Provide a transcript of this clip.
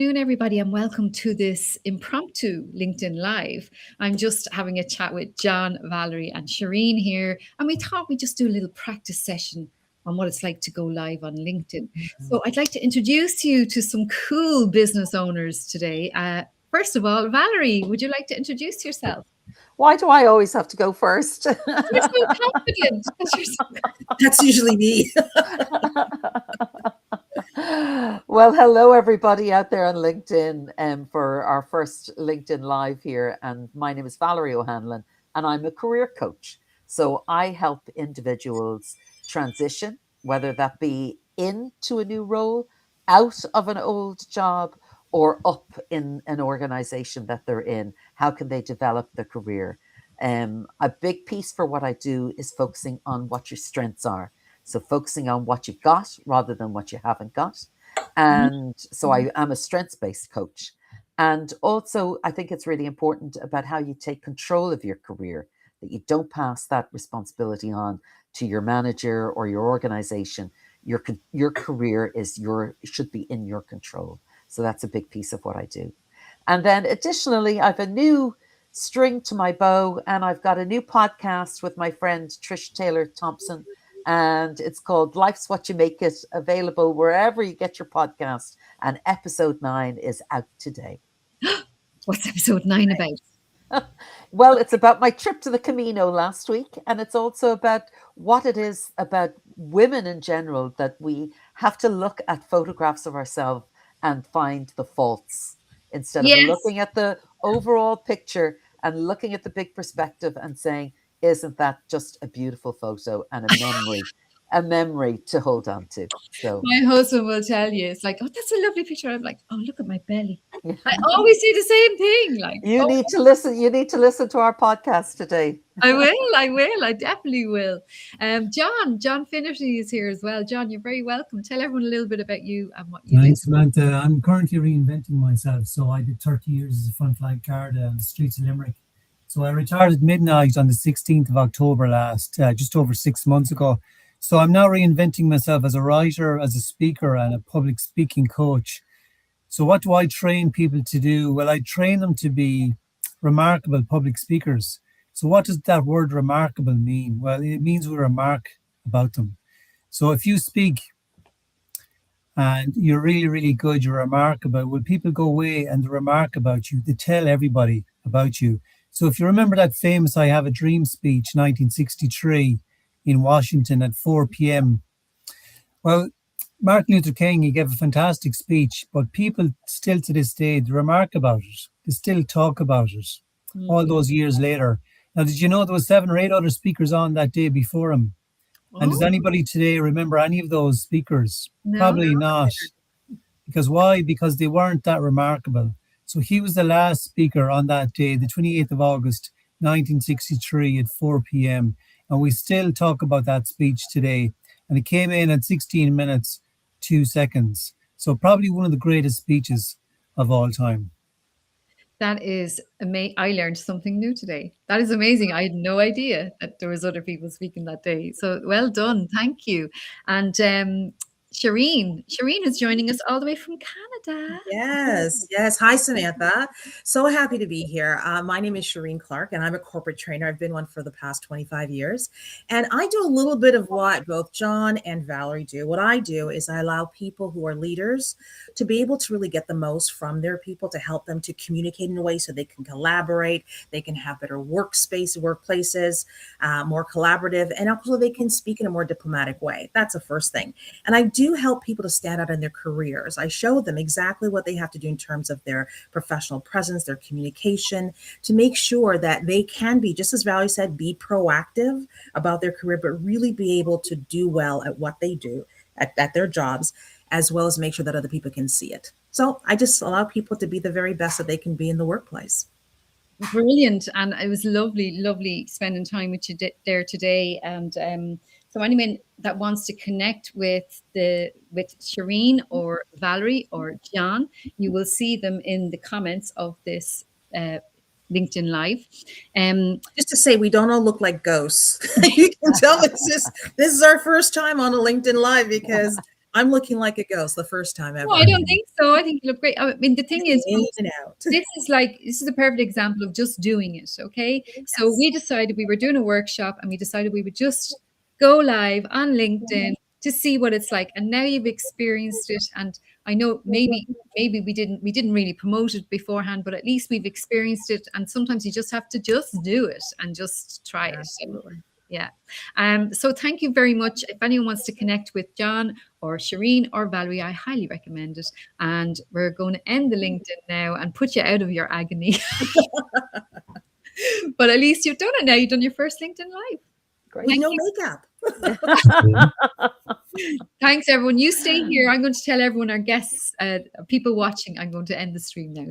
Afternoon, everybody, and welcome to this impromptu LinkedIn Live. I'm just having a chat with John, Valerie, and Shireen here, and we thought we'd just do a little practice session on what it's like to go live on LinkedIn. So I'd like to introduce you to some cool business owners today. First of all, Valerie, would you like to introduce yourself? Why do I always have to go first? You're so confident because you're so That's usually me. Well, hello everybody out there on LinkedIn for our first LinkedIn Live here. And my name is Valerie O'Hanlon, and I'm a career coach. So I help individuals transition, whether that be into a new role, out of an old job, or up in an organization that they're in. How can they develop their career? A big piece for what I do is focusing on what your strengths are. So focusing on what you've got rather than what you haven't got. And so I am a strengths-based coach. And also, I think it's really important about how you take control of your career, that you don't pass that responsibility on to your manager or your organization. Your career should be in your control. So that's a big piece of what I do. And then additionally, I've a new string to my bow, and I've got a new podcast with my friend Trish Taylor Thompson, and it's called Life's What You Make It, available wherever you get your podcast. And episode 9 is out today. What's episode 9 about? Well, it's about my trip to the Camino last week, and it's also about what it is about women in general, that we have to look at photographs of ourselves and find the faults instead of Yes. looking at the overall picture and looking at the big perspective and saying, isn't that just a beautiful photo and a memory to hold on to? So My husband will tell you, it's like, oh, that's a lovely picture. I'm like, oh, look at my belly. I always say the same thing. Like, you oh, need to listen. You need to listen to our podcast today. I will. I definitely will. John Finnerty is here as well. John, you're very welcome. Tell everyone a little bit about you and what you Thanks, do. Samantha. I'm currently reinventing myself. So I did 30 years as a frontline guard on the streets of Limerick. So I retired at midnight on the 16th of October last, just over 6 months ago. So I'm now reinventing myself as a writer, as a speaker, and a public speaking coach. So what do I train people to do? Well, I train them to be remarkable public speakers. So what does that word remarkable mean? Well, it means we remark about them. So if you speak and you're really, really good, you're remarkable, well, people go away and they remark about you. They tell everybody about you. So if you remember that famous I Have a Dream speech, 1963 in Washington at 4 p.m. Well, Martin Luther King, he gave a fantastic speech, but people still to this day, they remark about it. They still talk about it all those years later. Now, did you know there was 7 or 8 other speakers on that day before him? And does anybody today remember any of those speakers? No. Probably not. Because why? Because they weren't that remarkable. So he was the last speaker on that day, the 28th of August, 1963 at 4 p.m. And we still talk about that speech today. And it came in at 16 minutes, 2 seconds. So probably one of the greatest speeches of all time. That is amazing. I learned something new today. That is amazing. I had no idea that there was other people speaking that day. So well done. Thank you. And Shireen is joining us all the way from Canada. Yes. Hi, Samantha. So happy to be here. My name is Shireen Clark, and I'm a corporate trainer. I've been one for the past 25 years. And I do a little bit of what both John and Valerie do. What I do is I allow people who are leaders to be able to really get the most from their people, to help them to communicate in a way so they can collaborate, they can have better workplaces, more collaborative, and also they can speak in a more diplomatic way. That's the first thing. And I do help people to stand out in their careers. I show them exactly what they have to do in terms of their professional presence, their communication, to make sure that they can be, just as Valerie said, be proactive about their career, but really be able to do well at what they do at their jobs, as well as make sure that other people can see it. So I just allow people to be the very best that they can be in the workplace. Brilliant. And it was lovely spending time with you there today. And so anyone that wants to connect with Shireen or Valerie or John, you will see them in the comments of this LinkedIn Live. Just to say, we don't all look like ghosts. You can tell this is our first time on a LinkedIn Live, because I'm looking like a ghost the first time ever. No, I don't think so. I think you look great. I mean, the thing is, In and out. this is a perfect example of just doing it. Okay. So we decided we were doing a workshop and we decided we would just go live on LinkedIn to see what it's like. And now you've experienced it. And I know maybe we didn't really promote it beforehand, but at least we've experienced it. And sometimes you just have to just do it and just try it. Absolutely. Yeah. So thank you very much. If anyone wants to connect with John or Shireen or Valerie, I highly recommend it. And we're going to end the LinkedIn now and put you out of your agony. But at least you've done it now. You've done your first LinkedIn Live. Great. With Thank no you. makeup. Thanks, everyone. You stay here. I'm going to tell everyone, our guests, people watching, I'm going to end the stream now.